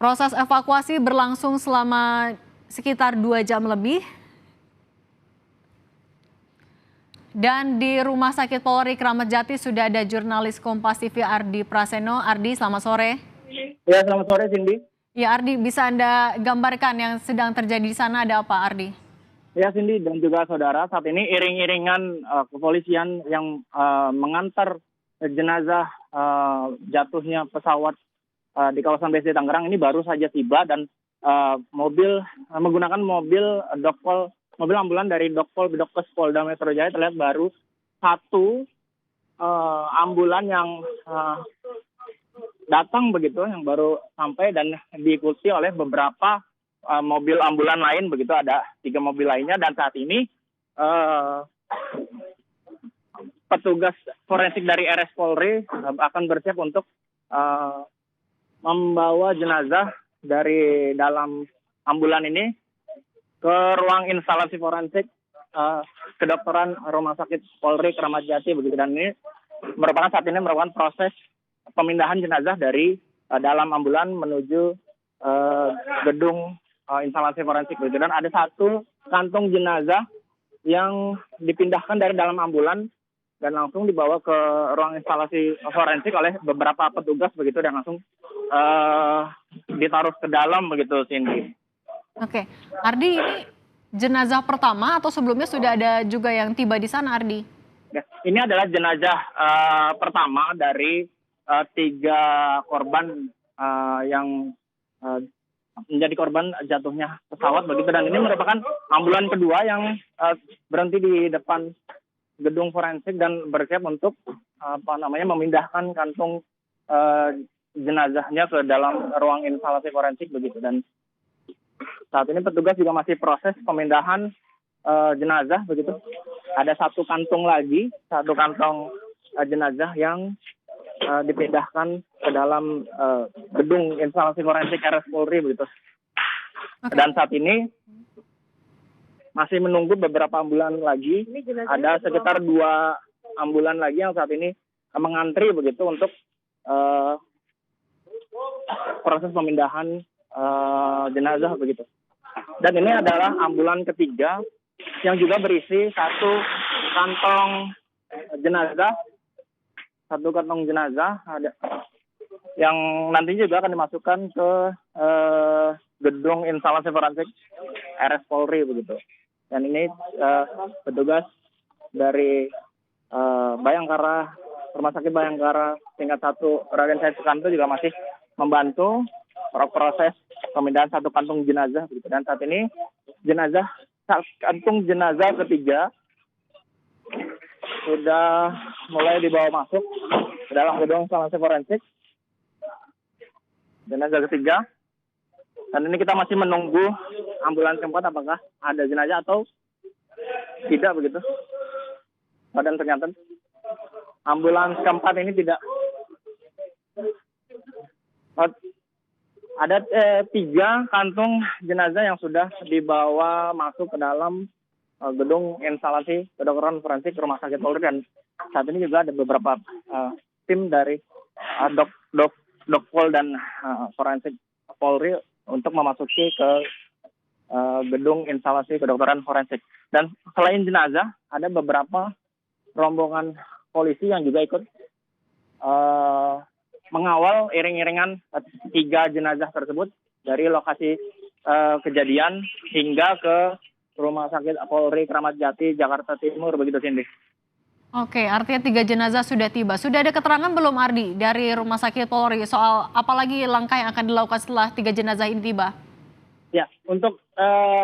Proses evakuasi berlangsung selama sekitar 2 jam lebih. Dan di Rumah Sakit Polri Kramat Jati sudah ada jurnalis Kompas TV Ardi Praseno. Ardi, selamat sore. Ya, selamat sore Cindy. Ya Ardi, bisa Anda gambarkan yang sedang terjadi di sana ada apa Ardi? Ya Cindy dan juga saudara, saat ini iring-iringan kepolisian yang mengantar jenazah jatuhnya pesawat di kawasan BSD Tangerang ini baru saja tiba dan menggunakan mobil ambulan dari Dokes Polda Metro Jaya. Terlihat baru satu ambulan yang datang begitu, yang baru sampai dan diikuti oleh beberapa mobil ambulan lain begitu, ada 3 mobil lainnya. Dan saat ini petugas forensik dari RS Polri akan bersiap untuk membawa jenazah dari dalam ambulan ini ke ruang instalasi forensik kedokteran Rumah Sakit Polri Kramat Jati begitu. Dan ini saat ini merupakan proses pemindahan jenazah dari dalam ambulan menuju gedung instalasi forensik begitu. Dan ada satu kantung jenazah yang dipindahkan dari dalam ambulan dan langsung dibawa ke ruang instalasi forensik oleh beberapa petugas begitu, dan langsung ditaruh ke dalam begitu, Cindy. Oke, Ardi, ini jenazah pertama atau sebelumnya sudah ada juga yang tiba di sana, Ardi? Ya, ini adalah jenazah pertama dari 3 korban yang menjadi korban jatuhnya pesawat begitu. Dan ini merupakan ambulan kedua yang berhenti di depan gedung forensik dan bersiap untuk memindahkan kantung jenazahnya ke dalam ruang instalasi forensik begitu. Dan saat ini petugas juga masih proses pemindahan jenazah begitu. Ada satu kantong jenazah yang dipindahkan ke dalam gedung instalasi forensik RS Polri begitu. Okay. Dan saat ini masih menunggu beberapa ambulan lagi. Ada sekitar 2 ambulan lagi yang saat ini mengantri begitu untuk proses pemindahan jenazah begitu. Dan ini adalah ambulan ketiga yang juga berisi satu kantong jenazah ada yang nantinya juga akan dimasukkan ke gedung instalasi forensik RS Polri begitu. Dan ini petugas dari Bayangkara, Rumah Sakit Bayangkara tingkat 1 Raden Said Sukanto juga masih membantu proses pemindahan satu kantung jenazah begitu. Dan saat ini kantung jenazah ketiga sudah mulai dibawa masuk ke dalam gedung instalasi forensik. Jenazah ketiga. Dan ini kita masih menunggu ambulan keempat apakah ada jenazah atau tidak begitu. Dan ternyata ambulans keempat ini tidak. Ada 3 kantung jenazah yang sudah dibawa masuk ke dalam gedung instalasi kedokteran forensik Rumah Sakit Polri. Dan saat ini juga ada beberapa tim dari Dokpol dan forensik Polri untuk memasuki ke gedung instalasi kedokteran forensik. Dan selain jenazah, ada beberapa rombongan polisi yang juga ikut mengawal iring-iringan 3 jenazah tersebut dari lokasi kejadian hingga ke Rumah Sakit Polri Kramat Jati, Jakarta Timur begitu, Cindy. Oke, artinya 3 jenazah sudah tiba. Sudah ada keterangan belum, Ardi, dari Rumah Sakit Polri soal apalagi langkah yang akan dilakukan setelah 3 jenazah ini tiba? Ya, untuk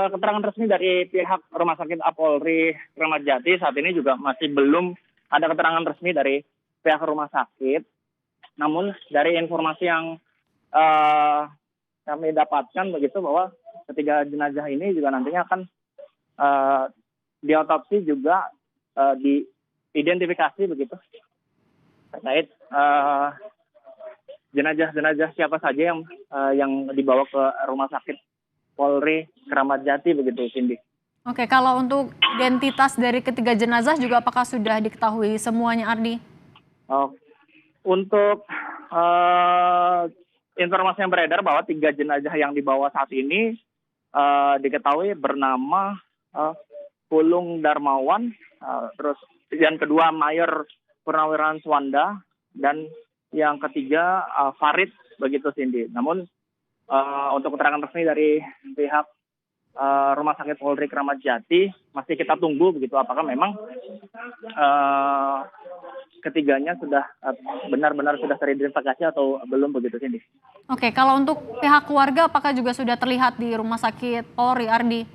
keterangan resmi dari pihak Rumah Sakit Polri Kramat Jati saat ini juga masih belum ada keterangan resmi dari pihak rumah sakit. Namun dari informasi yang kami dapatkan begitu, bahwa ketiga jenazah ini juga nantinya akan diotopsi juga diidentifikasi begitu terkait jenazah siapa saja yang dibawa ke Rumah Sakit Polri Kramat Jati begitu, Cindy. Oke, kalau untuk identitas dari ketiga jenazah juga apakah sudah diketahui semuanya, Ardi? Untuk informasi yang beredar bahwa 3 jenazah yang dibawa saat ini diketahui bernama Pulung Darmawan, terus yang kedua Mayor Purnawirawan Suwanda, dan yang ketiga Farid begitu Cindy. Namun untuk keterangan resmi dari pihak Rumah Sakit Polri Kramat Jati masih kita tunggu begitu apakah memang ketiganya sudah benar-benar sudah teridentifikasi atau belum begitu Cindy. Oke, kalau untuk pihak keluarga apakah juga sudah terlihat di Rumah Sakit Polri, Ardi?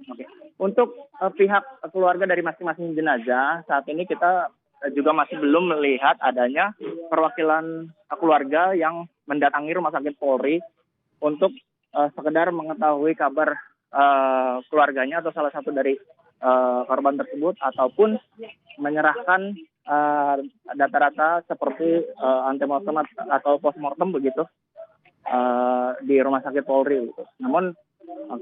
Oke. Untuk pihak keluarga dari masing-masing jenazah saat ini kita juga masih belum melihat adanya perwakilan keluarga yang mendatangi Rumah Sakit Polri untuk sekedar mengetahui kabar keluarganya atau salah satu dari korban tersebut ataupun menyerahkan data-data seperti antemortem atau postmortem begitu di Rumah Sakit Polri. Gitu. Namun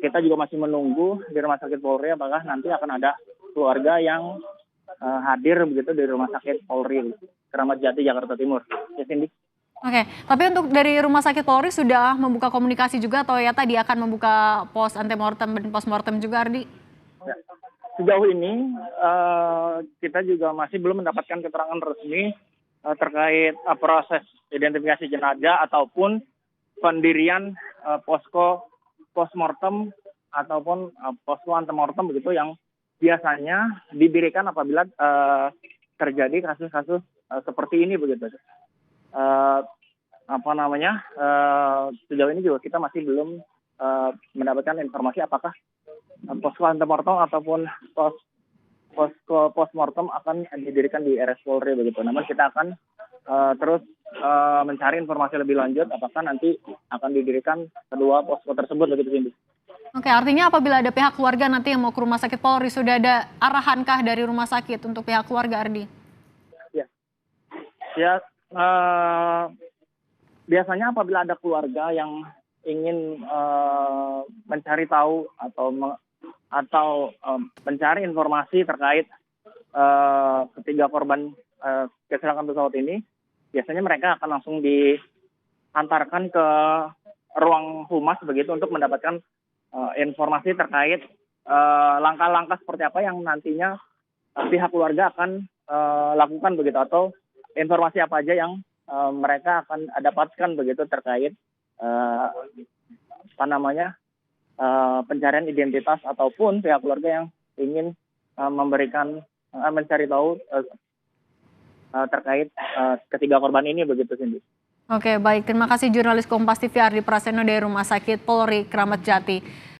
kita juga masih menunggu di Rumah Sakit Polri apakah nanti akan ada keluarga yang hadir begitu di Rumah Sakit Polri Kramat Jati Jakarta Timur. Ya, Cindy. Oke, tapi untuk dari Rumah Sakit Polri sudah membuka komunikasi juga atau ya tadi akan membuka pos antemortem dan postmortem juga, Ardi? Ya. Sejauh ini kita juga masih belum mendapatkan keterangan resmi terkait proses identifikasi jenazah ataupun pendirian posko postmortem ataupun posko antemortem begitu yang biasanya didirikan apabila terjadi kasus-kasus seperti ini begitu. Sejauh ini juga kita masih belum mendapatkan informasi apakah posko antemortem ataupun posko postmortem akan didirikan di RS Polri begitu. Namun kita akan terus mencari informasi lebih lanjut apakah nanti akan didirikan kedua posko tersebut begitu Cindy. Oke, artinya apabila ada pihak keluarga nanti yang mau ke Rumah Sakit Polri sudah ada arahankah dari rumah sakit untuk pihak keluarga, Ardi? Ya, biasanya apabila ada keluarga yang ingin mencari tahu atau mencari informasi terkait ketiga korban kecelakaan pesawat ini, biasanya mereka akan langsung diantarkan ke ruang humas begitu untuk mendapatkan informasi terkait langkah-langkah seperti apa yang nantinya pihak keluarga akan lakukan begitu atau informasi apa aja yang mereka akan dapatkan begitu terkait pencarian identitas ataupun pihak keluarga yang ingin mencari tahu terkait ketiga korban ini begitu Cindy. Oke, baik. Terima kasih jurnalis Kompas TV Ardi Prasetyo dari Rumah Sakit Polri Kramat Jati.